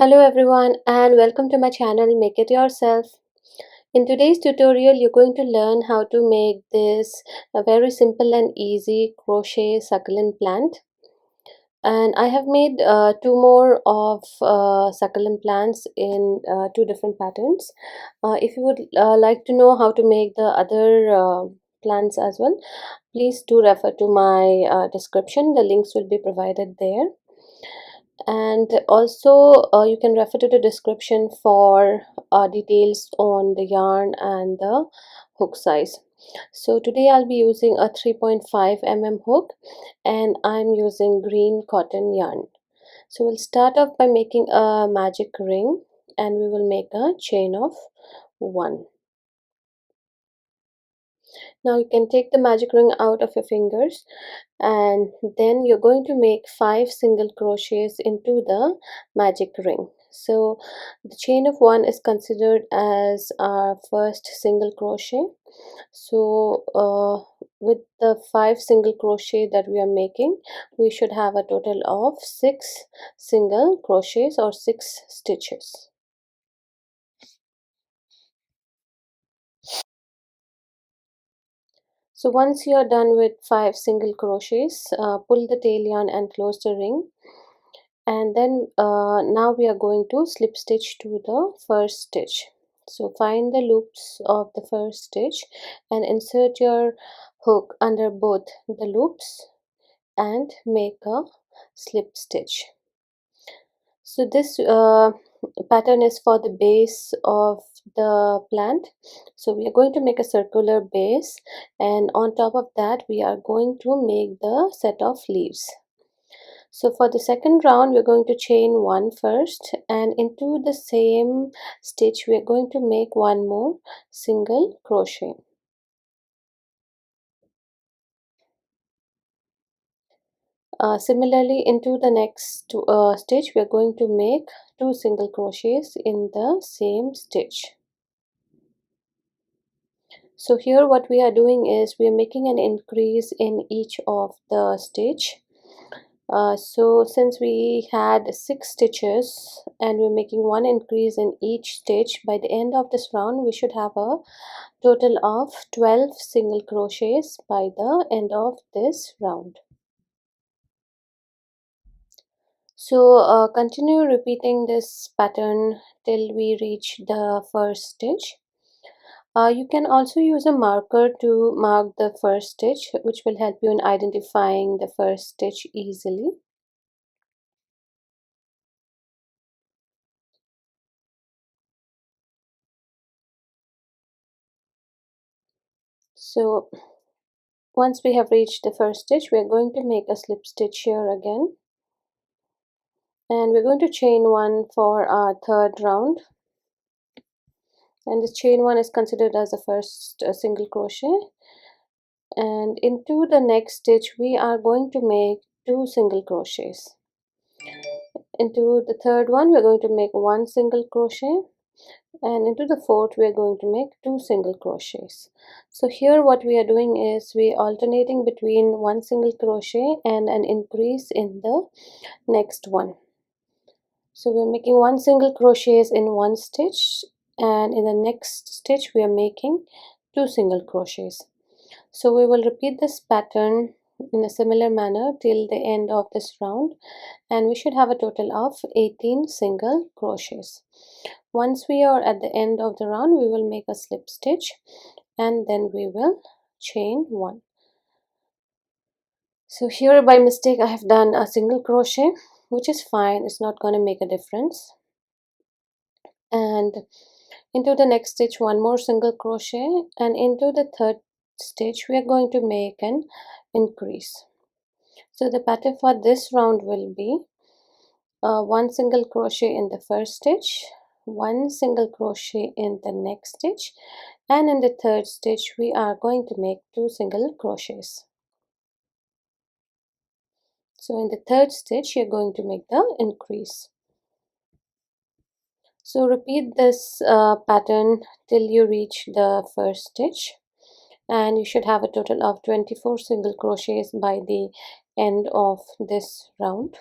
Hello everyone and welcome to my channel Make It Yourself. In today's tutorial you're going to learn how to make this a very simple and easy crochet succulent plant. And I have made two more of succulent plants in two different patterns. If you would like to know how to make the other plants as well, please do refer to my description. The links will be provided there, and also you can refer to the description for details on the yarn and the hook size. So today I'll be using a 3.5 mm hook and I'm using green cotton yarn. So we'll start off by making a magic ring and we will make a chain of 1. Now you can take the magic ring out of your fingers and then you're going to make 5 single crochets into the magic ring. So the chain of 1 is considered as our first single crochet. So with the 5 single crochet that we are making, we should have a total of 6 single crochets or 6 stitches. So once you are done with 5 single crochets, pull the tail yarn and close the ring, and then now we are going to slip stitch to the first stitch. So find the loops of the first stitch and insert your hook under both the loops and make a slip stitch. So this pattern is for the base of the plant. So we are going to make a circular base, and on top of that we are going to make the set of leaves. So for the second round we're going to chain 1 first, and into the same stitch we are going to make 1 more single crochet. Similarly, into the next stitch we are going to make 2 single crochets in the same stitch. So here what we are doing is we are making an increase in each of the stitch. So since we had 6 stitches and we're making 1 increase in each stitch, by the end of this round we should have a total of 12 single crochets by the end of this round. So continue repeating this pattern till we reach the first stitch. You can also use a marker to mark the first stitch, which will help you in identifying the first stitch easily. So once we have reached the first stitch, we are going to make a slip stitch here again, and we're going to chain 1 for our third round, and this chain 1 is considered as the first single crochet. And into the next stitch we are going to make 2 single crochets. Into the third one we're going to make 1 single crochet, and into the fourth we are going to make 2 single crochets. So here what we are doing is we are alternating between 1 single crochet and an increase in the next one. So we're making 1 single crochets in one stitch, and in the next stitch we are making 2 single crochets. So we will repeat this pattern in a similar manner till the end of this round, and we should have a total of 18 single crochets. Once we are at the end of the round, we will make a slip stitch and then we will chain 1. So here by mistake I have done a single crochet, which is fine, it's not going to make a difference. And into the next stitch 1 more single crochet, and into the third stitch we are going to make an increase. So the pattern for this round will be 1 single crochet in the first stitch, 1 single crochet in the next stitch, and in the third stitch we are going to make 2 single crochets. So in the third stitch you're going to make the increase. So repeat this pattern till you reach the first stitch, and you should have a total of 24 single crochets by the end of this round.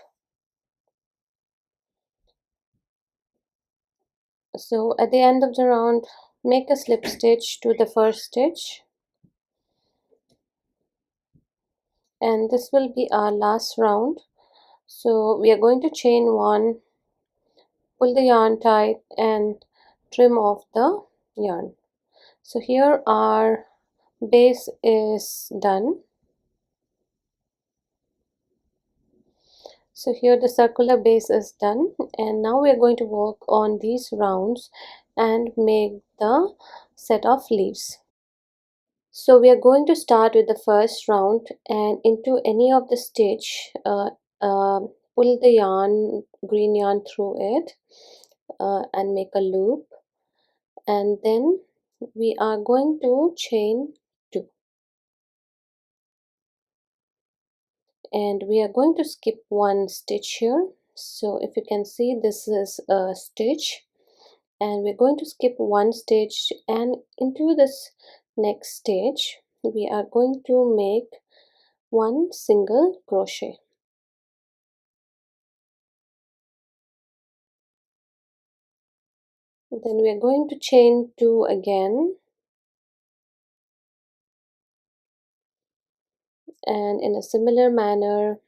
So at the end of the round, make a slip stitch to the first stitch, and this will be our last round. So we are going to chain one, pull the yarn tight and trim off the yarn. So here our base is done. So here the circular base is done, and now we are going to work on these rounds and make the set of leaves. So we are going to start with the first round, and into any of the stitch pull the yarn, green yarn through it, and make a loop, and then we are going to chain two, and we are going to skip one stitch here. So if you can see, this is a stitch, and we're going to skip one stitch, and into this next stitch we are going to make one single crochet. Then we are going to chain two again, and in a similar manner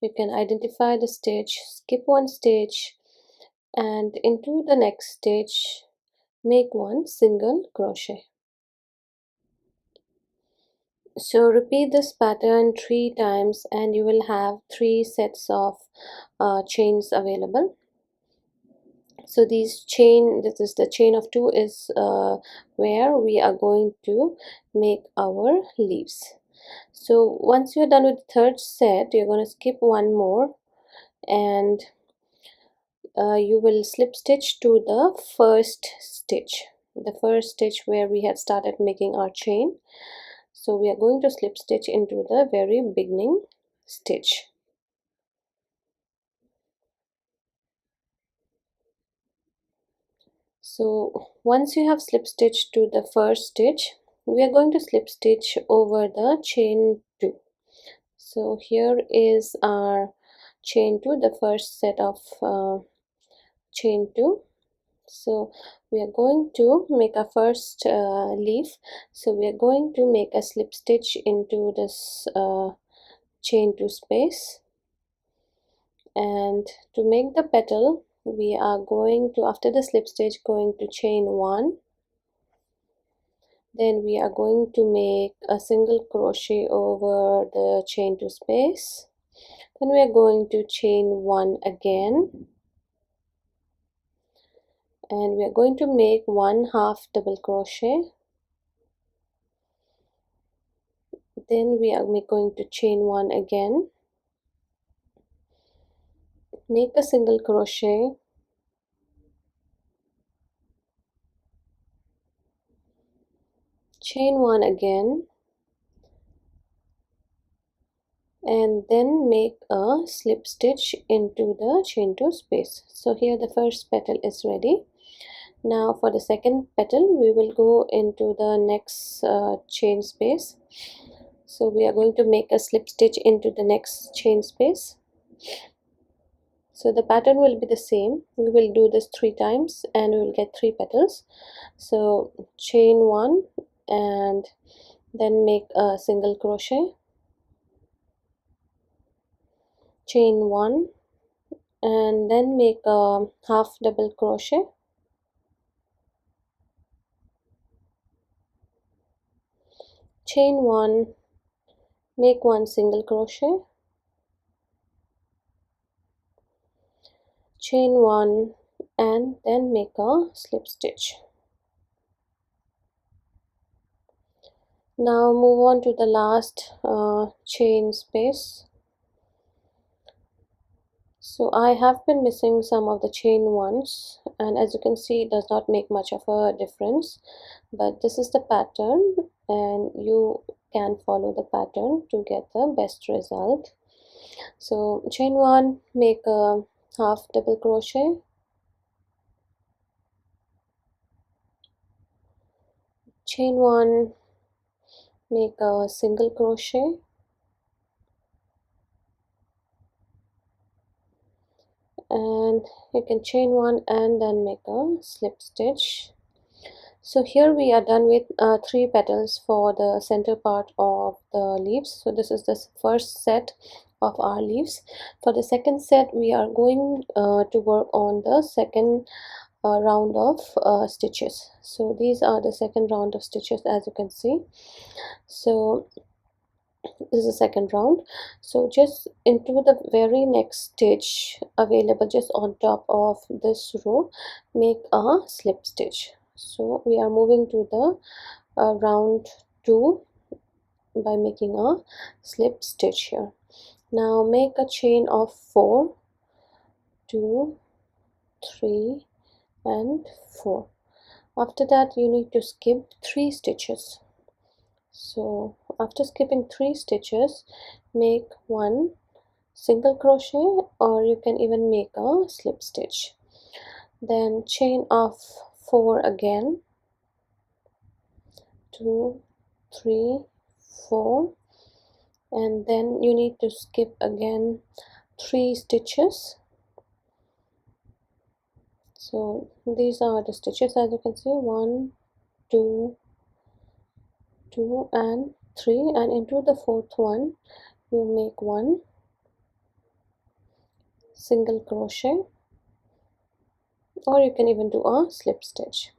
you can identify the stitch, skip one stitch, and into the next stitch make one single crochet. So repeat this pattern 3 times and you will have 3 sets of chains available. So this is the chain of 2, is where we are going to make our leaves. So once you're done with the third set, you're going to skip one more, and you will slip stitch to the first stitch, where we had started making our chain. So we are going to slip stitch into the very beginning stitch. So once you have slip stitched to the first stitch, we are going to slip stitch over the chain 2. So here is our chain 2, the first set of chain 2. So we are going to make our first leaf. So we are going to make a slip stitch into this chain 2 space, and to make the petal we are going to, after the slip stitch, going to chain 1. Then we are going to make a single crochet over the chain 2 space. Then we are going to chain 1 again, and we are going to make one half double crochet. Then we are going to chain 1 again, make a single crochet, chain 1 again, and then make a slip stitch into the chain 2 space. So here the first petal is ready. Now for the second petal we will go into the next chain space. So we are going to make a slip stitch into the next chain space. So the pattern will be the same. We will do this 3 times and we will get 3 petals. So chain 1 and then make a single crochet, chain 1 and then make a half double crochet, chain 1, make one single crochet, chain 1 and then make a slip stitch. Now move on to the last chain space. So I have been missing some of the chain ones, and as you can see it does not make much of a difference, but this is the pattern and you can follow the pattern to get the best result. So chain 1, make a half double crochet, chain 1, make a single crochet, and you can chain one and then make a slip stitch. So here we are done with 3 petals for the center part of the leaves. So this is the first set of our leaves. For the second set we are going to work on the second round of stitches. So these are the second round of stitches, as you can see. So this is the second round. So just into the very next stitch available just on top of this row, make a slip stitch. So we are moving to the round 2 by making a slip stitch here. Now make a chain of 4, 2, 3 and 4. After that you need to skip 3 stitches. So after skipping 3 stitches, make 1 single crochet, or you can even make a slip stitch. Then chain of 4 again, 2, 3, 4, and then you need to skip again 3 stitches. So these are the stitches, as you can see, 1, 2, 2 and 3, and into the fourth one you make 1 single crochet, or you can even do a slip stitch.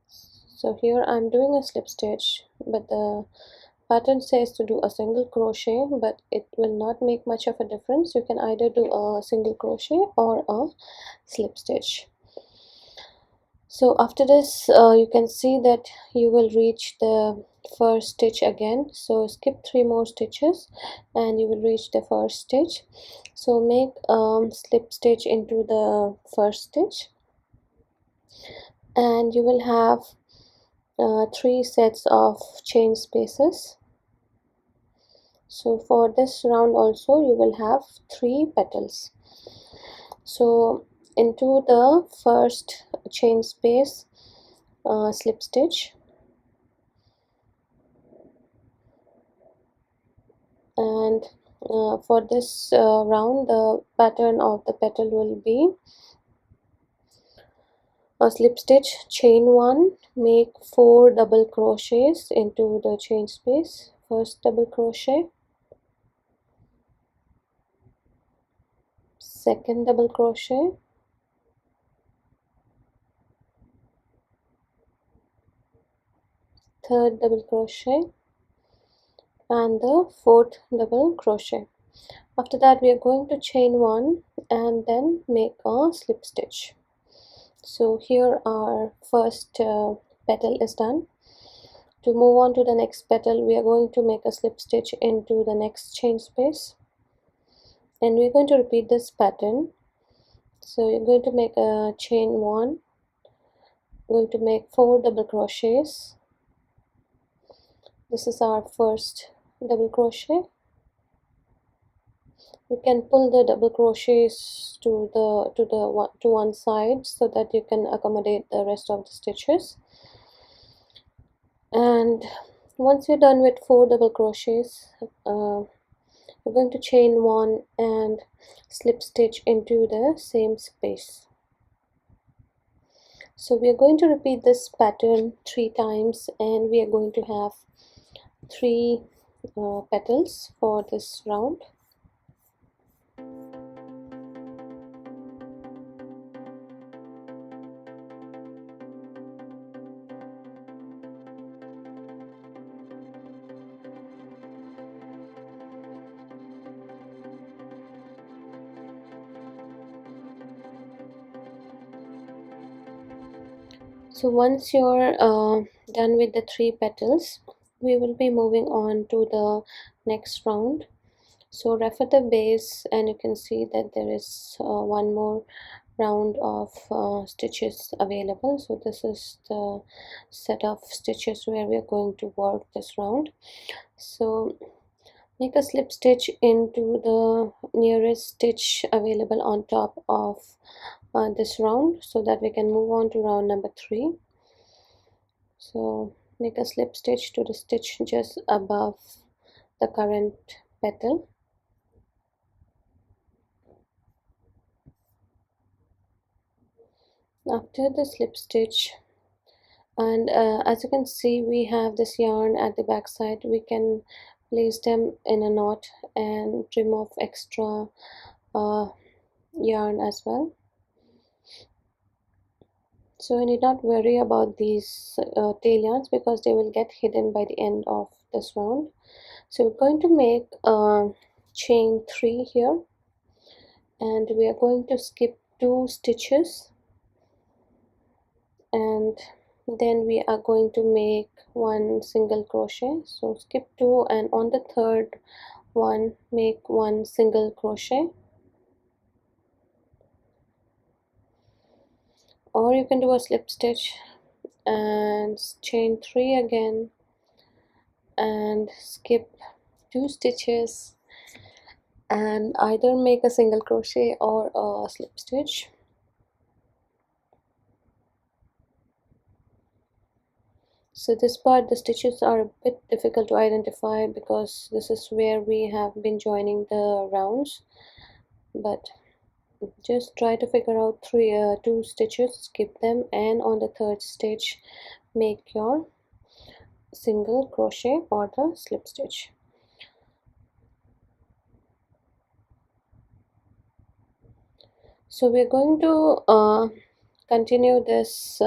So here I'm doing a slip stitch, but the pattern says to do a single crochet, but it will not make much of a difference. You can either do a single crochet or a slip stitch. So after this you can see that you will reach the first stitch again. So skip 3 more stitches and you will reach the first stitch. So make slip stitch into the first stitch, and you will have 3 sets of chain spaces. So for this round also you will have 3 petals. So into the first chain space, slip stitch, and for this round the pattern of the petal will be a slip stitch, chain 1, make 4 double crochets into the chain space. First double crochet, second double crochet, third double crochet, and the fourth double crochet. After that we are going to chain 1 and then make a slip stitch. So here our first petal is done. To move on to the next petal, we are going to make a slip stitch into the next chain space, and we're going to repeat this pattern. So you're going to make a chain 1, going to make 4 double crochets. This is our first double crochet. You can pull the double crochets to one side so that you can accommodate the rest of the stitches. And once you're done with 4 double crochets, you're going to chain 1 and slip stitch into the same space. So we are going to repeat this pattern 3 times, and we are going to have 3 petals for this round. So once you're done with the 3 petals, we will be moving on to the next round. So refer the base and you can see that there is one more round of stitches available. So this is the set of stitches where we are going to work this round. So make a slip stitch into the nearest stitch available on top of this round, so that we can move on to round number 3. So make a slip stitch to the stitch just above the current petal. After the slip stitch, and as you can see, we have this yarn at the back side. We can place them in a knot and trim off extra yarn as well. So you need not worry about these tail yarns because they will get hidden by the end of this round. So we're going to make chain 3 here, and we are going to skip 2 stitches, and then we are going to make 1 single crochet. So skip 2, and on the third one make 1 single crochet, or you can do a slip stitch and chain 3 again and skip 2 stitches and either make a single crochet or a slip stitch. So this part, the stitches are a bit difficult to identify because this is where we have been joining the rounds, but just try to figure out 2 stitches, skip them, and on the third stitch make your single crochet or the slip stitch. So we're going to continue this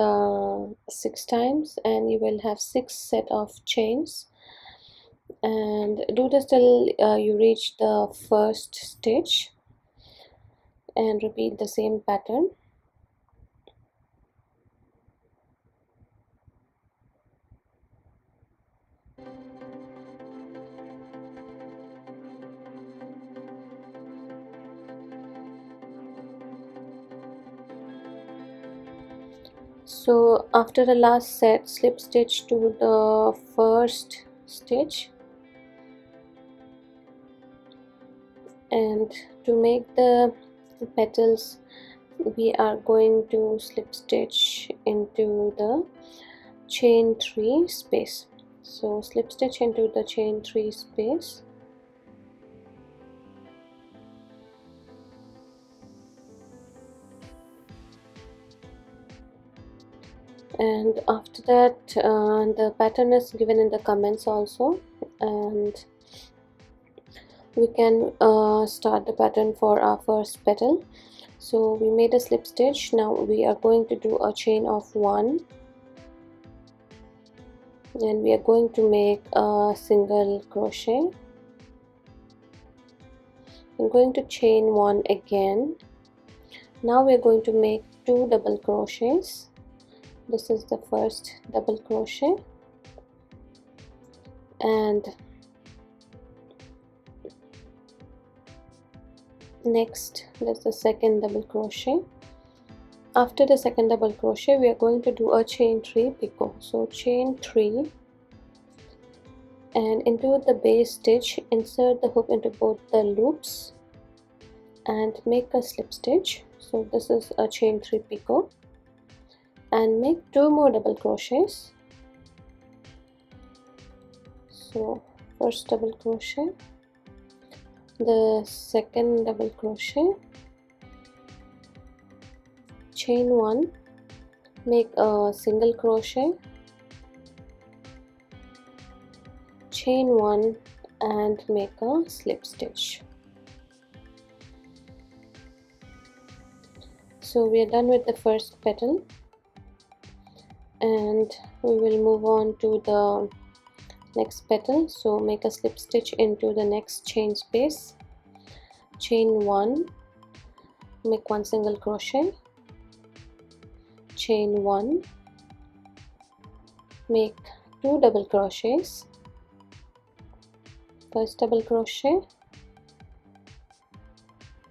6 times, and you will have 6 set of chains, and do this till you reach the first stitch and repeat the same pattern. So after the last set, slip stitch to the first stitch, and to make the petals we are going to slip stitch into the chain 3 space. So slip stitch into the chain 3 space, and after that the pattern is given in the comments also, and we can start the pattern for our first petal. So we made a slip stitch. Now we are going to do a chain of 1, and we are going to make a single crochet. I'm going to chain 1 again. Now we are going to make 2 double crochets. This is the first double crochet, and next that's the second double crochet. After the second double crochet, we are going to do a chain 3 picot. So chain 3, and into the base stitch insert the hook into both the loops and make a slip stitch. So this is a chain 3 picot, and make 2 more double crochets. So first double crochet, the second double crochet, chain 1, make a single crochet, chain 1, and make a slip stitch. So we are done with the first petal, and we will move on to the next petal. So make a slip stitch into the next chain space, chain 1, make 1 single crochet, chain 1, make 2 double crochets, first double crochet,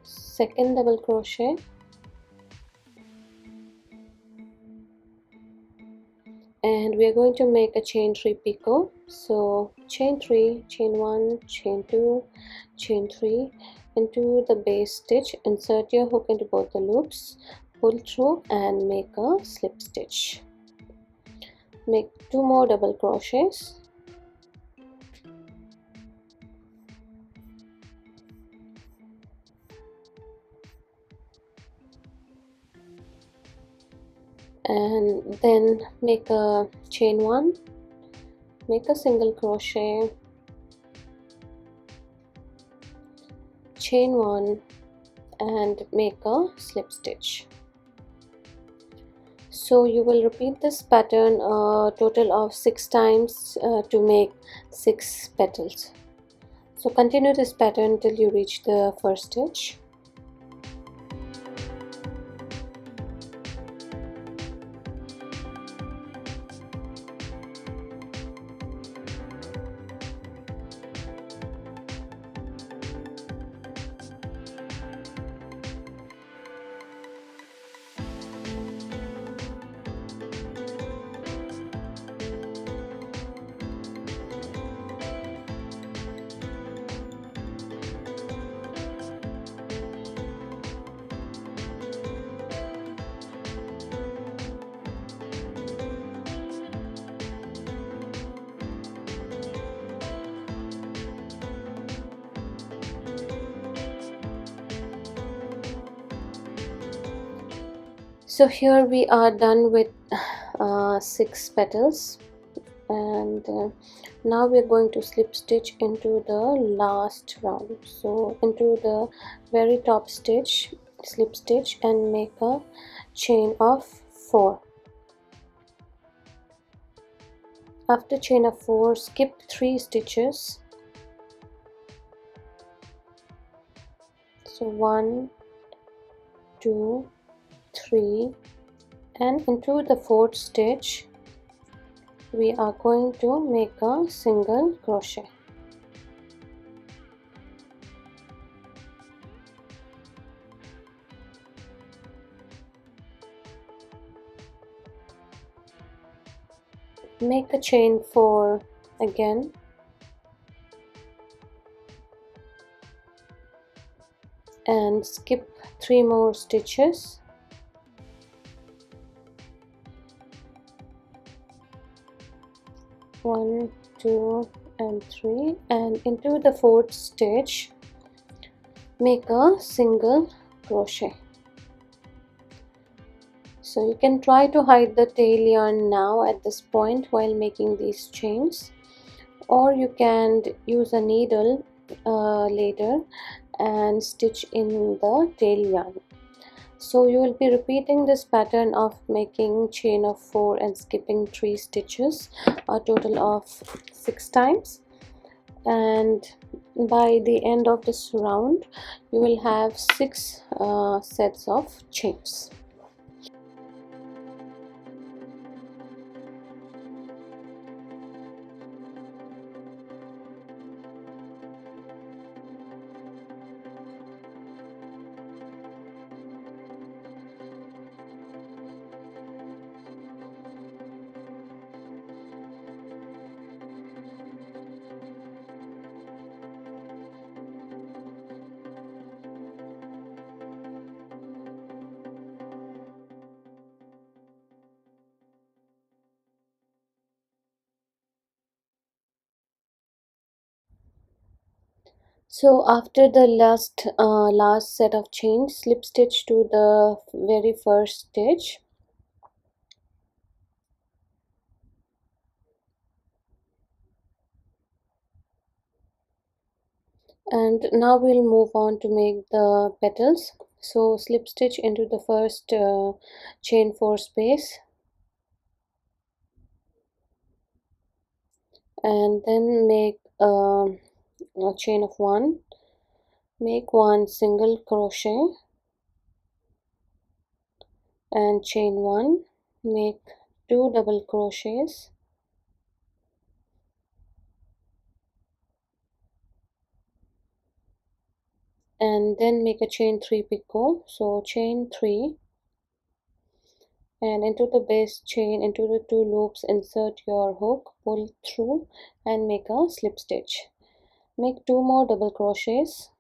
second double crochet, and we are going to make a chain 3 picot. So chain 3, chain 1, chain 2, chain 3, into the base stitch insert your hook into both the loops, pull through and make a slip stitch. Make 2 more double crochets, and then make a chain 1, make a single crochet, chain 1, and make a slip stitch. So you will repeat this pattern a total of 6 times to make 6 petals. So continue this pattern till you reach the first stitch. So here we are done with 6 petals, and now we're going to slip stitch into the last round. So into the very top stitch, slip stitch and make a chain of 4. After chain of 4, skip 3 stitches. So 1, 2, 3, and into the 4th stitch we are going to make a single crochet. Make a chain 4 again, and skip 3 more stitches. 1, 2, and 3, and into the 4th stitch make a single crochet. So you can try to hide the tail yarn now at this point while making these chains, or you can use a needle later and stitch in the tail yarn. So you will be repeating this pattern of making chain of 4 and skipping 3 stitches a total of 6 times, and by the end of this round you will have 6 sets of chains. So after the last set of chains, slip stitch to the very first stitch, and now we'll move on to make the petals. So slip stitch into the first chain 4 space, and then make a chain of 1, make 1 single crochet and chain 1, make 2 double crochets, and then make a chain 3 picot. So chain 3, and into the base chain, into the 2 loops, insert your hook, pull through and make a slip stitch. Make 2 more double crochets,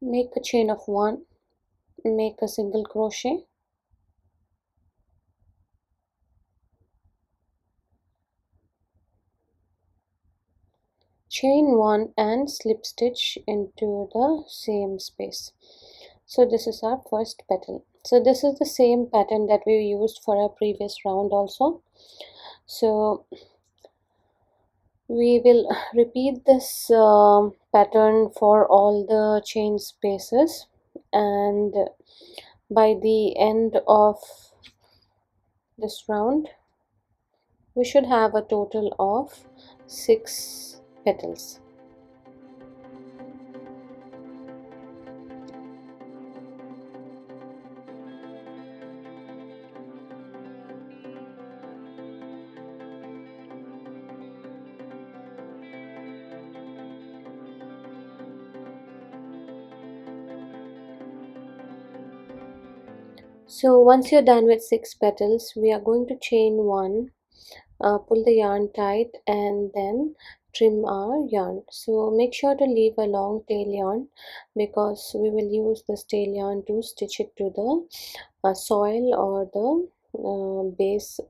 make a chain of 1, make a single crochet, chain one and slip stitch into the same space. So this is our first petal. So this is the same pattern that we used for our previous round also. So we will repeat this pattern for all the chain spaces, and by the end of this round we should have a total of 6 petals. So once you're done with 6 petals, we are going to chain one, pull the yarn tight, and then trim our yarn. So make sure to leave a long tail yarn, because we will use this tail yarn to stitch it to the soil or the base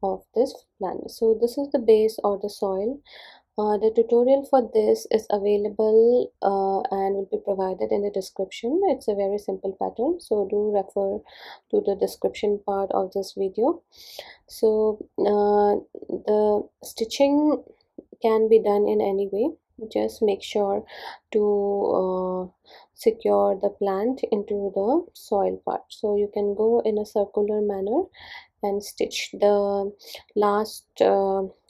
of this plant. So this is the base or the soil. The tutorial for this is available and will be provided in the description. It's a very simple pattern, so do refer to the description part of this video. So the stitching can be done in any way. Just make sure to secure the plant into the soil part. So you can go in a circular manner and stitch the last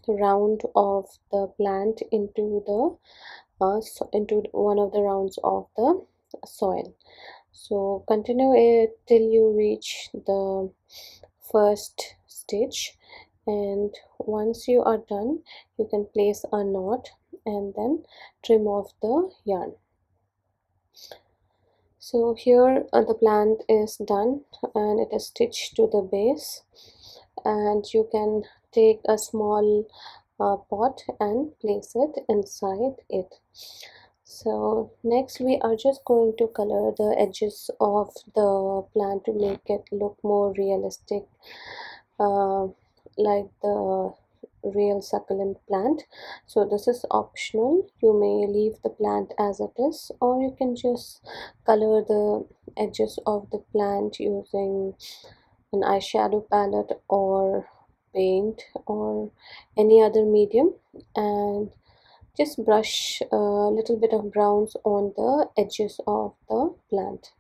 round of the plant into into one of the rounds of the soil. So continue it till you reach the first stitch, and once you are done you can place a knot and then trim off the yarn. So here the plant is done and it is stitched to the base, and you can take a small pot and place it inside it. So next we are just going to color the edges of the plant to make it look more realistic, like the real succulent plant. So this is optional. You may leave the plant as it is, or you can just color the edges of the plant using an eyeshadow palette or paint or any other medium, and just brush a little bit of browns on the edges of the plant.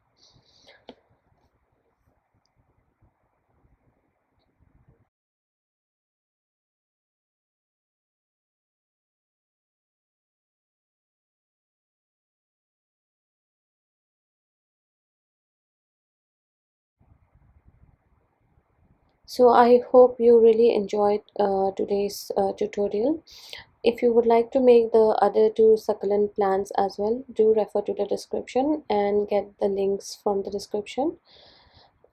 So I hope you really enjoyed today's tutorial. If you would like to make the other two succulent plants as well, do refer to the description and get the links from the description.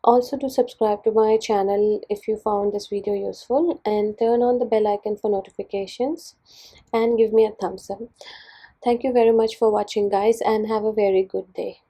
Also, do subscribe to my channel if you found this video useful, and turn on the bell icon for notifications and give me a thumbs up. Thank you very much for watching, guys, and have a very good day.